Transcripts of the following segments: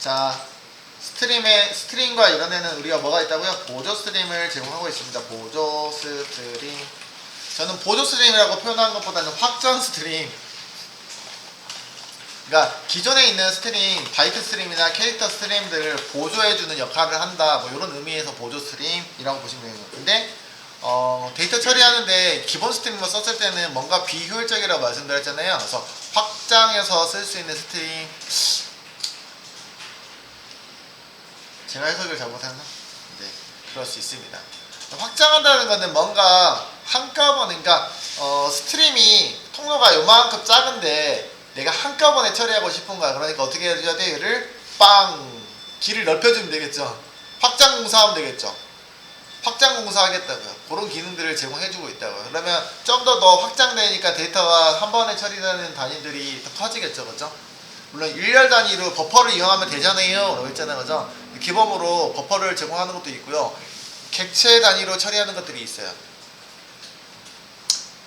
자, 스트림과 이런 데는 우리가 뭐가 있다고요? 보조 스트림을 제공하고 있습니다. 보조 스트림. 저는 보조 스트림이라고 표현하는 것보다는 확장 스트림. 그러니까 기존에 있는 스트림, 바이트 스트림이나 캐릭터 스트림들을 보조해주는 역할을 한다. 뭐 이런 의미에서 보조 스트림이라고 보시면 돼요. 근데 데이터 처리하는데 기본 스트림을 썼을 때는 뭔가 비효율적이라고 말씀드렸잖아요. 그래서 확장해서 쓸 수 있는 스트림. 제가 해석을 잘못했나? 네, 그럴 수 있습니다. 확장한다는 것은 뭔가 한꺼번에, 그러니까 스트림이 통로가 요만큼 작은데 내가 한꺼번에 처리하고 싶은 거야. 그러니까 어떻게 해줘야 돼? 얘를 길을 넓혀주면 되겠죠. 확장 공사하면 되겠죠. 확장 공사하겠다고요. 그런 기능들을 제공해주고 있다고요. 그러면 좀 더 확장되니까 데이터가 한 번에 처리되는 단위들이 더 커지겠죠. 그죠? 물론 일렬 단위로 버퍼를 이용하면 되잖아요. 라고 했잖아요. 그죠? 기본으로 버퍼를 제공하는 것도 있고요. 객체 단위로 처리하는 것들이 있어요.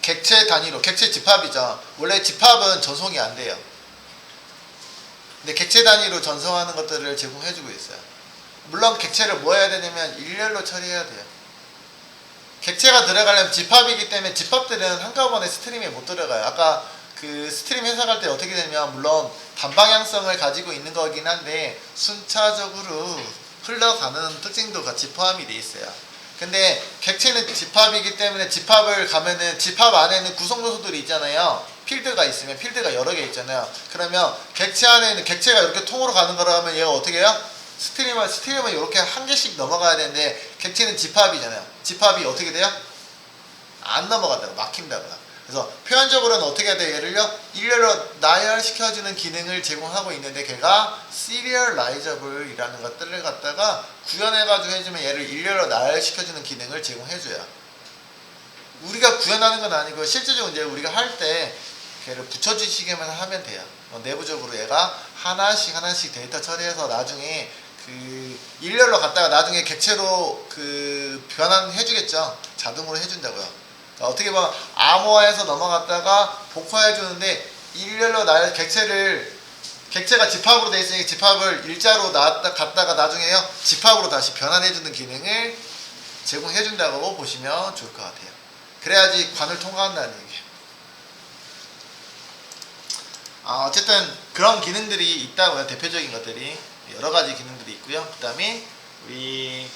객체 단위로, 객체 집합이죠. 원래 집합은 전송이 안 돼요. 근데 객체 단위로 전송하는 것들을 제공해주고 있어요. 물론 객체를 뭐 해야 되냐면 일렬로 처리해야 돼요. 객체가 들어가려면 집합이기 때문에 집합들은 한꺼번에 스트림에 못 들어가요. 아까 그 스트림 해석할 때 어떻게 되냐면 물론 단방향성을 가지고 있는 거긴 한데 순차적으로 흘러가는 특징도 같이 포함이 돼 있어요. 근데 객체는 집합이기 때문에 집합을 가면은 집합 안에는 구성 요소들이 있잖아요. 필드가 있으면 필드가 여러 개 있잖아요. 그러면 객체 안에는 객체가 이렇게 통으로 가는 거라 하면 얘가 어떻게 해요? 스트림은 이렇게 한 개씩 넘어가야 되는데 객체는 집합이잖아요. 집합이 어떻게 돼요? 안 넘어간다고, 막힌다고요. 그래서 표현적으로는 어떻게 해야 돼요? 얘를요, 일렬로 나열시켜주는 기능을 제공하고 있는데 걔가 serializable이라는 것들을 갖다가 구현해가지고 해주면 얘를 일렬로 나열시켜주는 기능을 제공해줘요. 우리가 구현하는 건 아니고 실제적으로 이제 우리가 할 때 걔를 붙여주시기만 하면 돼요. 내부적으로 얘가 하나씩 데이터 처리해서 나중에 그 일렬로 갔다가 나중에 객체로 그 변환해주겠죠. 자동으로 해준다고요. 그러니까 어떻게 보면 암호화해서 넘어갔다가 복화해주는데 일렬로 객체가 집합으로 되어 있으니까 집합을 일자로 갔다가 나중에요 집합으로 다시 변환해주는 기능을 제공해준다고 보시면 좋을 것 같아요. 그래야지 관을 통과한다는 얘기예요. 어쨌든 그런 기능들이 있다고요. 대표적인 것들이 여러가지 기능들이 있고요. 그 다음에 우리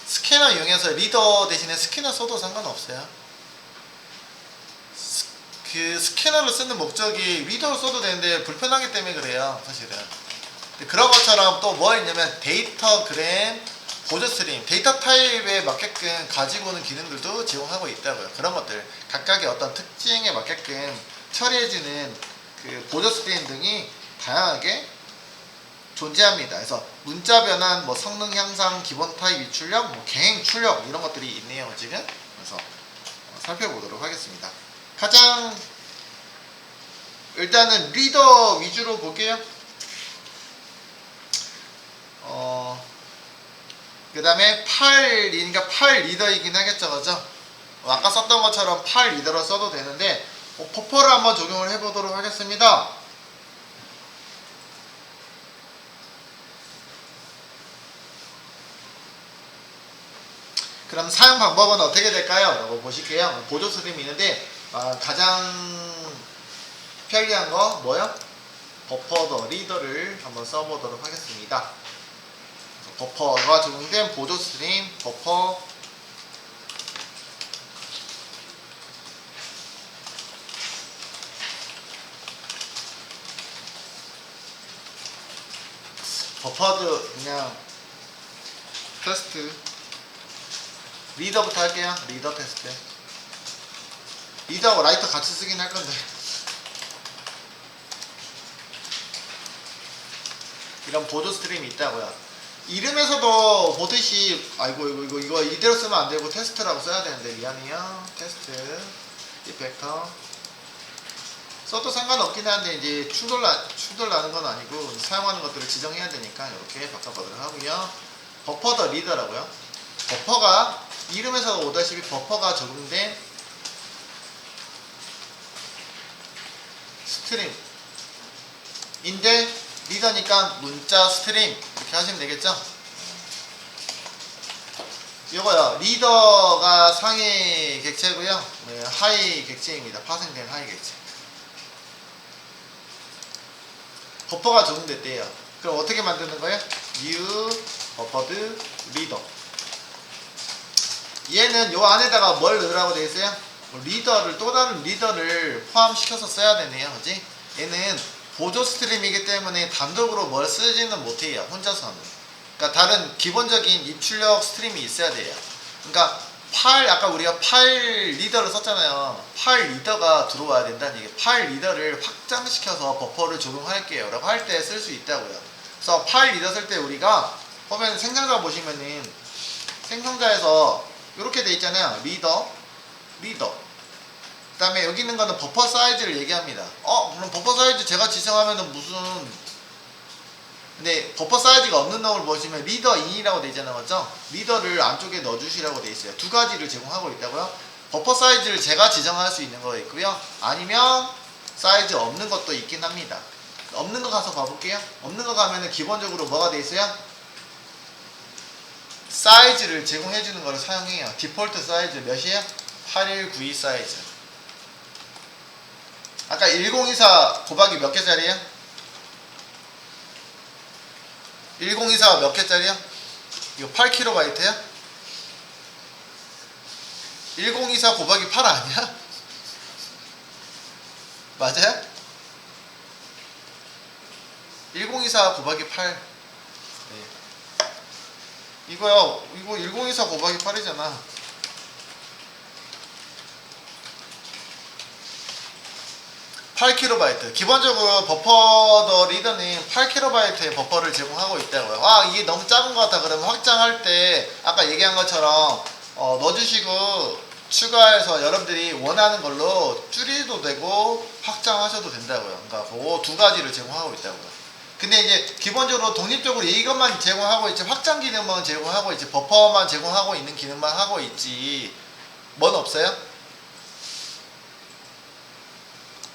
스캐너 이용해서 리더 대신에 스캐너 써도 상관없어요. 그 스캐너를 쓰는 목적이 리더로 써도 되는데 불편하기 때문에 그래요. 사실은. 그런 것처럼 또 뭐 있냐면 데이터그램, 보조 스트림, 데이터 타입에 맞게끔 가지고 오는 기능들도 제공하고 있다고요. 그런 것들 각각의 어떤 특징에 맞게끔 처리해주는 그 보조 스트림 등이 다양하게 존재합니다. 그래서 문자 변환, 뭐 성능 향상, 기본 타입 위출력, 뭐 개행 출력 이런 것들이 있네요. 지금. 그래서 살펴보도록 하겠습니다. 가장 일단은 리더 위주로 볼게요. 그 다음에 8이니까 8 리더이긴 하겠죠. 그죠? 아까 썼던 것처럼 8 리더로 써도 되는데 버퍼를 한번 적용을 해보도록 하겠습니다. 그럼 사용 방법은 어떻게 될까요? 라고 보실게요. 보조 스트림이 있는데 가장 편리한 거 뭐요? 버퍼 더 리더를 한번 써보도록 하겠습니다. 버퍼가 적용된 보조 스트림 버퍼 버퍼도 그냥 테스트 리더부터 할게요. 리더 테스트. 리더하고 라이터 같이 쓰긴 할 건데 이런 보조 스트림이 있다고요. 이름에서도 보듯이 이거 이대로 쓰면 안 되고 테스트라고 써야 되는데 미안해요. 테스트 이펙터 써도 상관없긴 한데 이제 충돌 나는 건 아니고 사용하는 것들을 지정해야 되니까 이렇게 바꿔보도록 하고요. 버퍼 더 리더라고요. 버퍼가 이름에서 오다시피 버퍼가 적용된 스트림인데 리더니까 문자 스트림 이렇게 하시면 되겠죠. 이거요, 리더가 상위 객체고요, 네, 하위 객체입니다. 파생된 하위 객체. 버퍼가 적용됐대요. 그럼 어떻게 만드는 거예요? new buffered reader. 얘는 요 안에다가 뭘 넣으라고 되어 있어요? 리더를, 또 다른 리더를 포함시켜서 써야 되네요. 그지? 얘는 보조 스트림이기 때문에 단독으로 뭘 쓰지는 못해요. 혼자서는. 그러니까 다른 기본적인 입출력 스트림이 있어야 돼요. 그러니까 파일, 아까 우리가 파일 리더를 썼잖아요. 파일 리더가 들어와야 된다는 얘기. 파일 리더를 확장시켜서 버퍼를 적용할게요 라고 할 때 쓸 수 있다고요. 그래서 파일 리더 쓸 때 우리가 보면 생성자 보시면은 생성자에서 이렇게 돼 있잖아요. 리더 그 다음에 여기 있는 거는 버퍼 사이즈를 얘기합니다. 그럼 버퍼 사이즈 제가 지정하면은 무슨, 근데 버퍼 사이즈가 없는 놈을 보시면 리더 인이라고 되어 있잖아요. 맞죠? 리더를 안쪽에 넣어주시라고 되어 있어요. 두 가지를 제공하고 있다고요. 버퍼 사이즈를 제가 지정할 수 있는 거 있고요. 아니면 사이즈 없는 것도 있긴 합니다. 없는 거 가서 봐볼게요. 없는 거 가면은 기본적으로 뭐가 되어 있어요? 사이즈를 제공해주는 거를 사용해요. 디폴트 사이즈 몇이에요? 8192 사이즈. 아까 1024 곱하기 몇 개짜리예요? 1024가 몇 개짜리야? 이거 8kb야? 1024 곱하기 8 아니야? 맞아요? 1024 곱하기 8. 네. 이거요, 이거 1024 곱하기 8이잖아. (8KB) 기본적으로 버퍼 더 리더는 8KB의 버퍼를 제공하고 있다고요. 이게 너무 작은 것 같다 그러면 확장할 때 아까 얘기한 것처럼 넣어주시고 추가해서 여러분들이 원하는 걸로 줄여도 되고 확장하셔도 된다고요. 그러니까 그 두 가지를 제공하고 있다고요. 근데 이제 기본적으로 독립적으로 이것만 제공하고 있지, 확장 기능만 제공하고 있지, 버퍼만 제공하고 있는 기능만 하고 있지 뭔 없어요?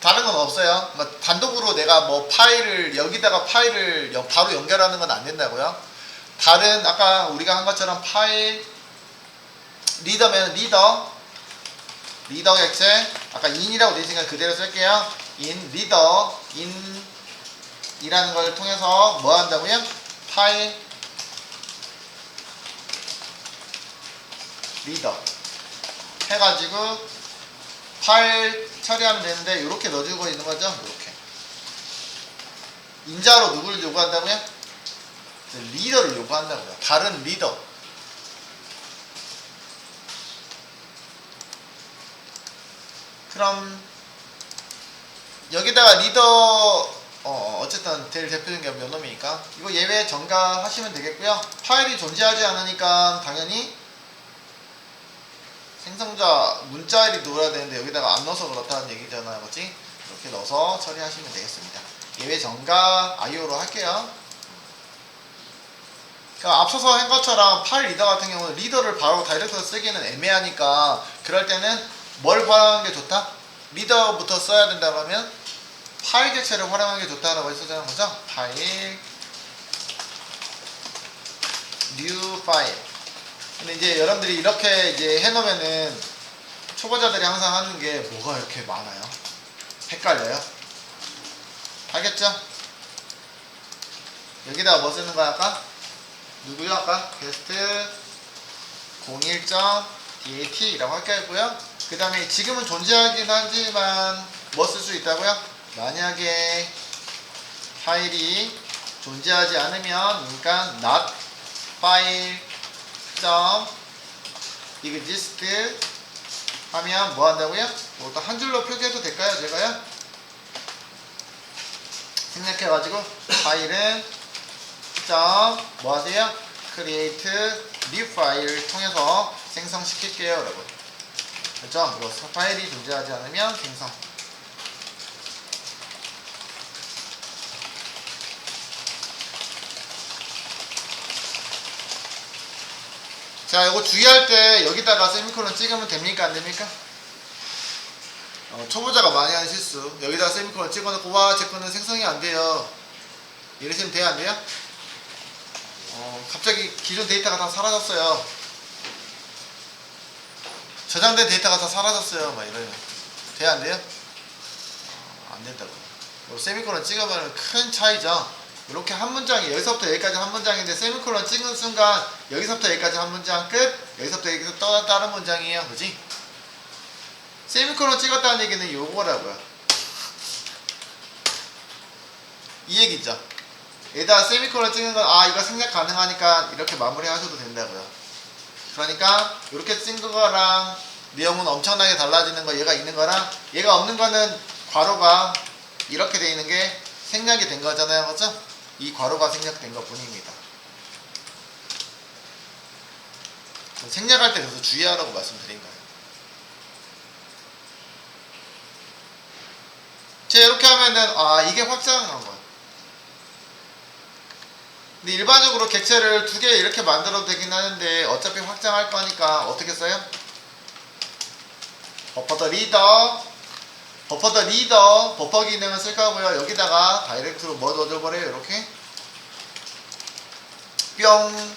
다른 건 없어요. 그러니까 단독으로 내가 뭐 파일을, 여기다가 파일을 바로 연결하는 건 안 된다고요. 다른 아까 우리가 한 것처럼 파일 리더면 리더 객체, 아까 in이라고 되어 있으니까 그대로 쓸게요. in 리더 in 이라는 걸 통해서 뭐 한다고요? 파일 리더 해가지고 파일 처리하면 되는데 이렇게 넣어주고 있는 거죠. 이렇게 인자로 누구를 요구한다고요? 리더를 요구한다고요. 다른 리더. 그럼 여기다가 리더 어쨌든 제일 대표적인 게 몇 놈이니까 이거 예외 전가하시면 되겠고요. 파일이 존재하지 않으니까 당연히 생성자 문자일이 넣어야 되는데 여기다가 안 넣어서 그렇다는 얘기잖아요. 그렇지? 이렇게 넣어서 처리하시면 되겠습니다. 예외 전가 IO로 할게요. 그러니까 앞서서 한 것처럼 파일 리더 같은 경우는 리더를 바로 다이렉트로 쓰기는 애매하니까 그럴 때는 뭘 활용하는 게 좋다? 리더부터 써야 된다고 하면 파일 객체를 활용하는 게 좋다라고 했었잖아요. 그죠? 파일 new 파일. 근데 이제 여러분들이 이렇게 이제 해놓으면은 초보자들이 항상 하는 게 뭐가 이렇게 많아요? 헷갈려요? 알겠죠? 여기다가 뭐 쓰는 거야 아까? 누구요 아까? 게스트 01.dat 라고 할게 했고요. 그 다음에 지금은 존재하긴 하지만 뭐 쓸 수 있다고요? 만약에 파일이 존재하지 않으면, 그러니까 not file exist 하면 뭐 한다고요? 뭐 또 한 줄로 표기해도 될까요? 제가요? 생략해가지고 파일은 뭐 하세요? create new file을 통해서 생성시킬게요 여러분. 그렇죠? 이거 파일이 존재하지 않으면 생성. 자, 이거 주의할 때 여기다가 세미콜론 찍으면 됩니까? 안 됩니까? 초보자가 많이 하는 실수. 여기다가 세미콜론 찍어놓고 와, 제 거는 생성이 안 돼요. 이러시면 돼요, 안 돼요? 갑자기 기존 데이터가 다 사라졌어요. 저장된 데이터가 다 사라졌어요. 막 이러면 돼요, 안 돼요? 안 된다고. 세미콜론 찍으면 큰 차이죠. 이렇게 한 문장이 여기서부터 여기까지 한 문장인데 세미콜론 찍는 순간 여기서부터 여기까지 한 문장 끝, 여기서부터 여기서 또 다른 문장이에요. 그지? 세미콜론 찍었다는 얘기는 요거라고요. 이 얘기죠. 여기다 세미콜론 찍는 건 이거 생략 가능하니까 이렇게 마무리 하셔도 된다고요. 그러니까 이렇게 찍은 거랑 내용은 엄청나게 달라지는 거, 얘가 있는 거랑 얘가 없는 거는 괄호가 이렇게 돼 있는 게 생략이 된 거잖아요. 그죠? 이 괄호가 생략된 것 뿐입니다. 생략할 때 그래서 주의하라고 말씀드린 거예요. 제가 이렇게 하면은 이게 확장한 거예요. 근데 일반적으로 객체를 두 개 이렇게 만들어도 되긴 하는데 어차피 확장할 거니까 어떻게 써요? 버퍼 더 리더, 버퍼 기능을 쓸 거고요. 여기다가 다이렉트로 뭐 넣어줘버려요. 이렇게 뿅.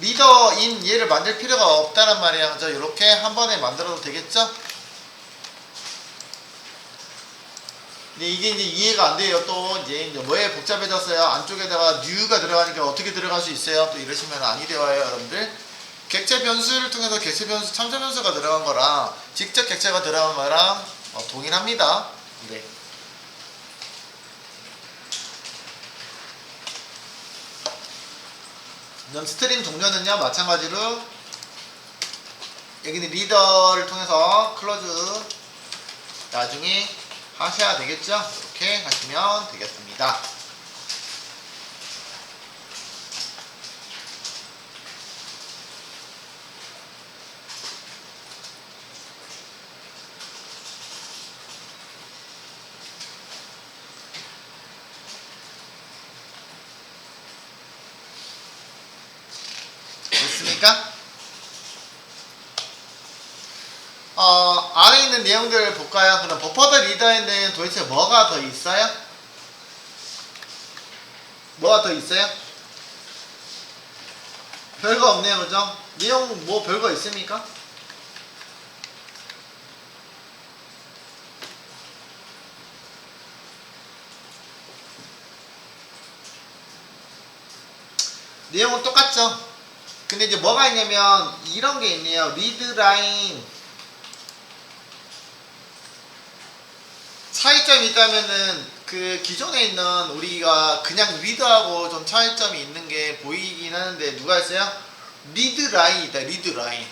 리더인 얘를 만들 필요가 없다는 말이야. 그죠? 이렇게 한 번에 만들어도 되겠죠? 근데 이게 이제 이해가 안 돼요. 또 이제 뭐에 복잡해졌어요. 안쪽에다가 new가 들어가니까 어떻게 들어갈 수 있어요? 또 이러시면 아니 돼요, 여러분들. 객체 변수를 통해서 객체 변수, 참조 변수가 들어간 거랑 직접 객체가 들어간 거랑 동일합니다. 네. 그럼 스트림 종료는요, 마찬가지로 여기는 리더를 통해서 클로즈 나중에 하셔야 되겠죠? 이렇게 하시면 되겠습니다. 됐습니까? 안에 있는 내용들을 볼까요? 그럼 버퍼 더 리더에는 도대체 뭐가 더 있어요? 뭐가 더 있어요? 별거 없네요, 그죠? 내용 뭐 별거 있습니까? 내용은 똑같죠? 근데 이제 뭐가 있냐면 이런 게 있네요. 리드 라인 차이점이 있다면은 그 기존에 있는 우리가 그냥 리드하고 좀 차이점이 있는 게 보이긴 하는데 누가 있어요? 리드 라인이다. 리드 라인.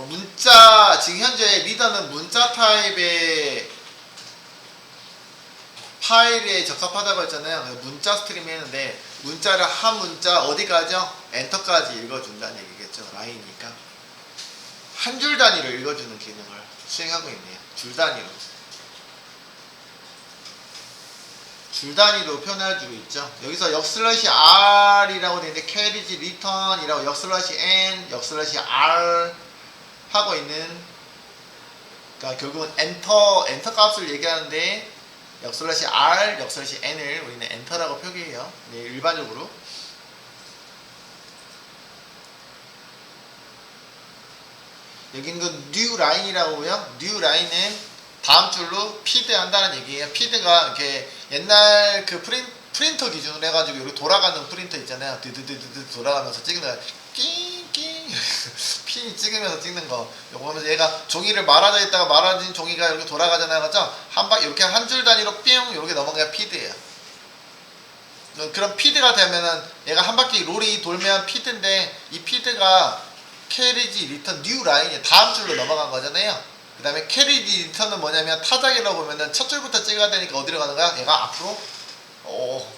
문자 지금 현재 리더는 문자 타입의 파일에 적합하다고 했잖아요. 문자 스트림 했는데 문자를 한 문자 어디까지요? 엔터까지 읽어준다는 얘기겠죠. 라인이니까 한 줄 단위로 읽어주는 기능을 수행하고 있네요. 줄 단위로. 줄 단위로 표현해주고 있죠. 여기서 역슬러시 r이라고 되는데 carriage return이라고 역슬러시 n, 역슬러시 r 하고 있는, 그러니까 결국은 엔터 값을 얘기하는데 역슬러시 r, 역슬러시 n을 우리는 엔터라고 표기해요. 네, 일반적으로. 여기는 그 new line이라고요. new line은 다음 줄로 피드 한다는 얘기예요. 피드가 이렇게 옛날 그 프린터 기준으로 해가지고 여기 돌아가는 프린터 있잖아요. 드드드드 돌아가면서 찍는 거. 낑낑 핀 찍으면서 찍는 거. 요거 하면서 얘가 종이를 말아져 있다가 말아진 종이가 이렇게 돌아가잖아요. 그죠? 한 방 이렇게 한 줄 단위로 뿅 이렇게 넘어가야 피드예요. 그런 피드가 되면은 얘가 한 바퀴 롤이 돌면 피드인데 이 피드가 캐리지 리턴 뉴 라인이 다음 줄로 넘어간 거잖아요. 그 다음에 캐리지 리턴은 뭐냐면 타자기라고 보면은 첫 줄부터 찍어야 되니까 어디로 가는 거야? 얘가 앞으로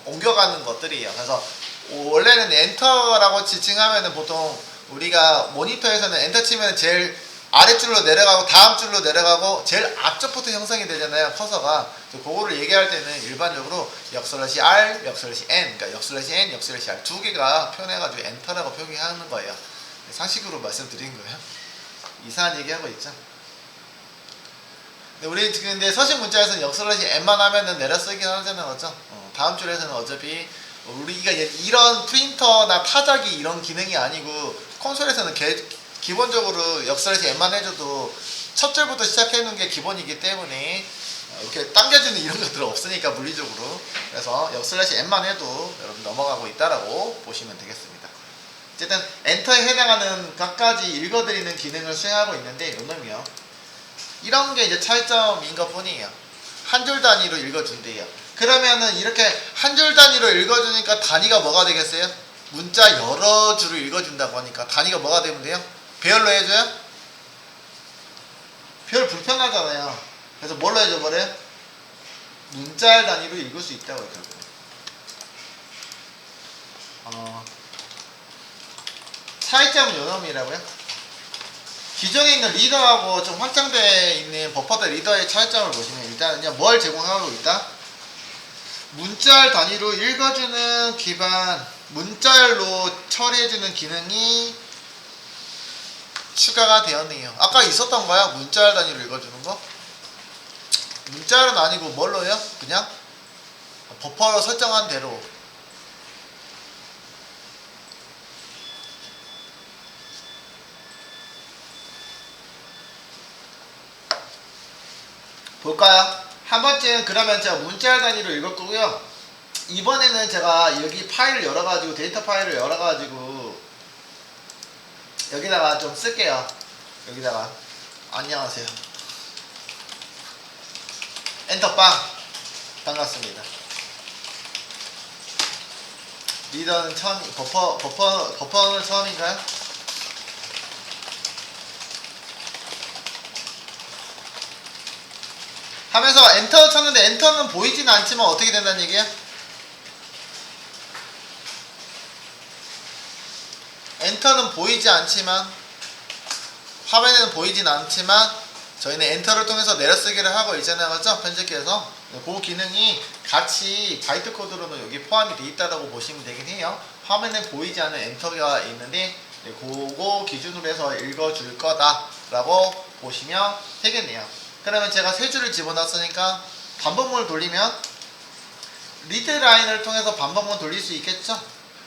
옮겨가는 것들이에요. 그래서 원래는 엔터라고 지칭하면은 보통 우리가 모니터에서는 엔터 치면 제일 아래줄로 내려가고 다음 줄로 내려가고 제일 앞쪽부터 형성이 되잖아요. 커서가. 그거를 얘기할 때는 일반적으로 역슬러시 R, 역슬러시 N, 그러니까 역슬러시 N, 역슬러시 R 두 개가 표현해가지고 엔터라고 표기하는 거예요. 상식으로 말씀드린 거예요. 이상한 얘기하고 있죠. 우리 근데 서식 문자에서는 역슬래시 n만 하면은 내려쓰긴 하잖아요, 그죠? 다음 줄에서는 어차피 우리가 이런 프린터나 타자기 이런 기능이 아니고 콘솔에서는 기본적으로 역슬래시 n만 해줘도 첫 줄부터 시작해 놓은 게 기본이기 때문에 이렇게 당겨주는 이런 것들은 없으니까 물리적으로. 그래서 역슬래시 n만 해도 여러분 넘어가고 있다라고 보시면 되겠습니다. 어쨌든 엔터에 해당하는 각가지 읽어드리는 기능을 수행하고 있는데 요놈이요, 이런 게 이제 차이점인 것 뿐이에요. 한 줄 단위로 읽어준대요. 그러면은 이렇게 한 줄 단위로 읽어주니까 단위가 뭐가 되겠어요? 문자 여러 줄을 읽어준다고 하니까 단위가 뭐가 되면 돼요? 배열로 해줘요? 배열 불편하잖아요. 그래서 뭘로 해줘버려요? 문자 단위로 읽을 수 있다고요, 결국은. 차이점은 요놈이라고요? 기존에 있는 리더하고 좀 확장되어 있는 버퍼드 리더의 차이점을 보시면 일단은요, 뭘 제공하고 있다? 문자열 단위로 읽어주는 기반, 문자열로 처리해주는 기능이 추가가 되었네요. 아까 있었던 거야? 문자열 단위로 읽어주는 거? 문자열은 아니고 뭘로요? 그냥 버퍼로 설정한 대로. 볼까요? 한 번쯤 그러면 제가 문자열 단위로 읽을 거고요. 이번에는 제가 여기 파일을 열어가지고, 데이터 파일을 열어가지고 여기다가 좀 쓸게요. 여기다가 안녕하세요. 엔터빵. 반갑습니다. 리더는 처음, 버퍼는 처음인가요? 하면서 엔터 쳤는데 엔터는 보이진 않지만 어떻게 된다는 얘기야? 엔터는 보이지 않지만, 화면에는 보이진 않지만 저희는 엔터를 통해서 내려쓰기를 하고 있잖아요, 맞죠? 편집기에서. 그 기능이 같이 바이트 코드로는 여기 포함이 되어 있다고 보시면 되긴 해요. 화면에 보이지 않는 엔터가 있는데 그거 기준으로 해서 읽어줄 거다 라고 보시면 되겠네요. 그러면 제가 세 줄을 집어넣었으니까 반복문을 돌리면 리드 라인을 통해서 반복문 돌릴 수 있겠죠?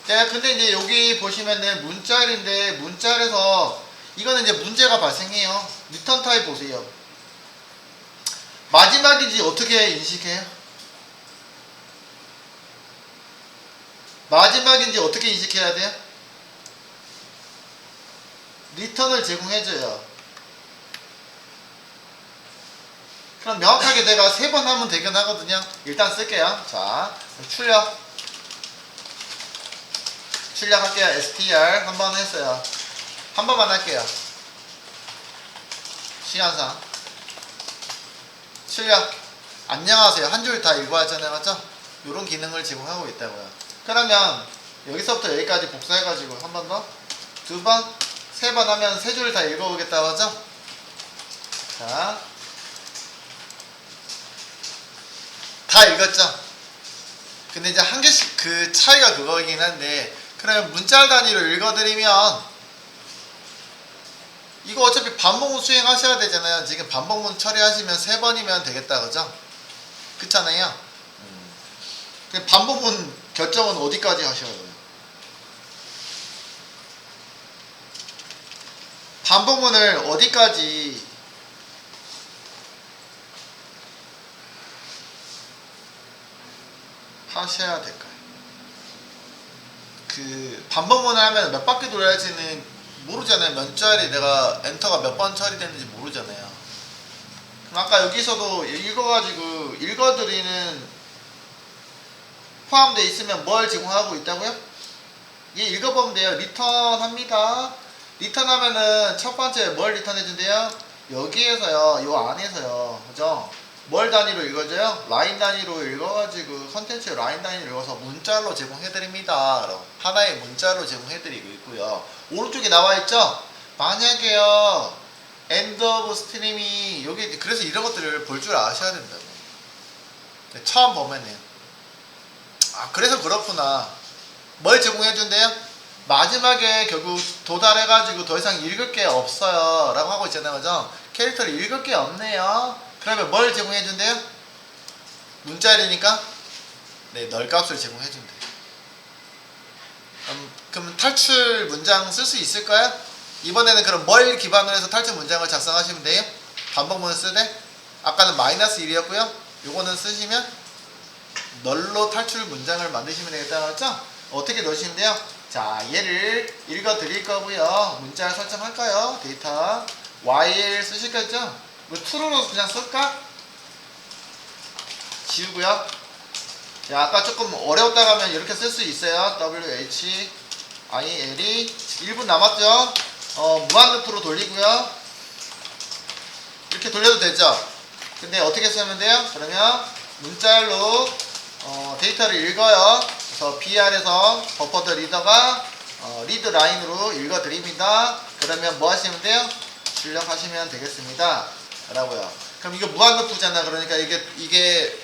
자, 근데 이제 여기 보시면은 문자열인데, 문자열에서 이거는 이제 문제가 발생해요. 리턴 타입 보세요. 마지막인지 어떻게 인식해요? 마지막인지 어떻게 인식해야 돼요? 리턴을 제공해줘요. 그럼 명확하게 내가 3번 하면 되긴 하거든요. 일단 쓸게요. 자, 출력할게요. str 한 번 했어요. 한 번만 할게요. 시간상 출력. 안녕하세요. 한 줄 다 읽어야 하잖아요, 맞죠? 요런 기능을 제공하고 있다고요. 그러면 여기서부터 여기까지 복사해가지고 한 번 더, 2번, 3번 하면 3줄 다 읽어보겠다고 하죠? 자, 다 읽었죠? 근데 이제 한 개씩 그 차이가 그거이긴 한데, 그러면 문자 단위로 읽어드리면 이거 어차피 반복문 수행하셔야 되잖아요. 지금 반복문 처리하시면 3번이면 되겠다, 그죠? 그렇잖아요. 반복문 결정은 어디까지 하셔야 돼요? 반복문을 어디까지 하셔야 될까요? 그 반복문을 하면 몇 바퀴 돌아야지는 모르잖아요. 몇 자리 내가 엔터가 몇 번 처리됐는지 모르잖아요. 그럼 아까 여기서도 읽어가지고 읽어드리는 포함되어 있으면 뭘 제공하고 있다고요? 얘 읽어보면 돼요. 리턴 합니다. 리턴 하면은 첫 번째 뭘 리턴 해준대요? 여기에서요, 요 안에서요, 그죠? 뭘 단위로 읽어줘요? 라인 단위로 읽어가지고 컨텐츠 라인 단위로 읽어서 문자로 제공해드립니다. 그럼 하나의 문자로 제공해드리고 있고요. 오른쪽에 나와있죠? 만약에요, 엔드 오브 스트림이 여기, 그래서 이런 것들을 볼 줄 아셔야 된다고. 처음 보면은 그래서 그렇구나. 뭘 제공해준대요? 마지막에 결국 도달해가지고 더 이상 읽을 게 없어요 라고 하고 있잖아요, 그죠? 캐릭터를 읽을 게 없네요. 그러면 뭘 제공해 준대요? 문자리니까 네, 널 값을 제공해 준대. 그럼 탈출 문장 쓸 수 있을까요? 이번에는 그럼 뭘 기반으로 해서 탈출 문장을 작성하시면 돼요? 반복문을 쓰되 아까는 -1이었고요. 요거는 쓰시면 널로 탈출 문장을 만드시면 되겠다 그랬죠? 어떻게 넣으시면 돼요? 자, 얘를 읽어 드릴 거고요. 문자 설정할까요? 데이터 while 쓰실 거죠? 뭐 true로 그냥 쓸까? 지우고요. 자, 아까 조금 어려웠다고 하면 이렇게 쓸 수 있어요. WHILE 1분 남았죠? 무한루프로 돌리고요. 이렇게 돌려도 되죠? 근데 어떻게 쓰면 돼요? 그러면 문자열로 데이터를 읽어요. 그래서 BR에서 버퍼드 리더가 리드 라인으로 읽어 드립니다. 그러면 뭐 하시면 돼요? 출력하시면 되겠습니다. 라고요. 그럼 이거 무한루프잖아. 그러니까 이게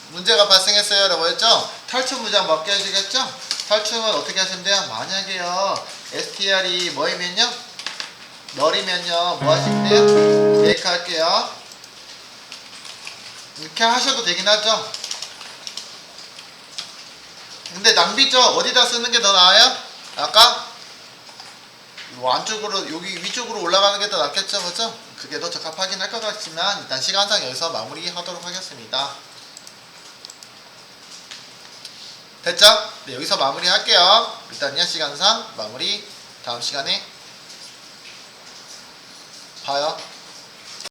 문제가 발생했어요 라고 했죠? 탈출 문장 맞게 해주겠죠? 탈출은 어떻게 하시면 돼요? 만약에요 str이 뭐이면요? 널이면요 뭐 하시면 돼요? make 할게요. 이렇게 하셔도 되긴 하죠. 근데 낭비죠. 어디다 쓰는 게 더 나아요? 아까 안쪽으로 여기 위쪽으로 올라가는 게 더 낫겠죠, 그죠? 그게 더 적합하긴 할 것 같지만 일단 시간상 여기서 마무리하도록 하겠습니다. 됐죠? 네, 여기서 마무리 할게요. 일단요 시간상 마무리. 다음 시간에 봐요.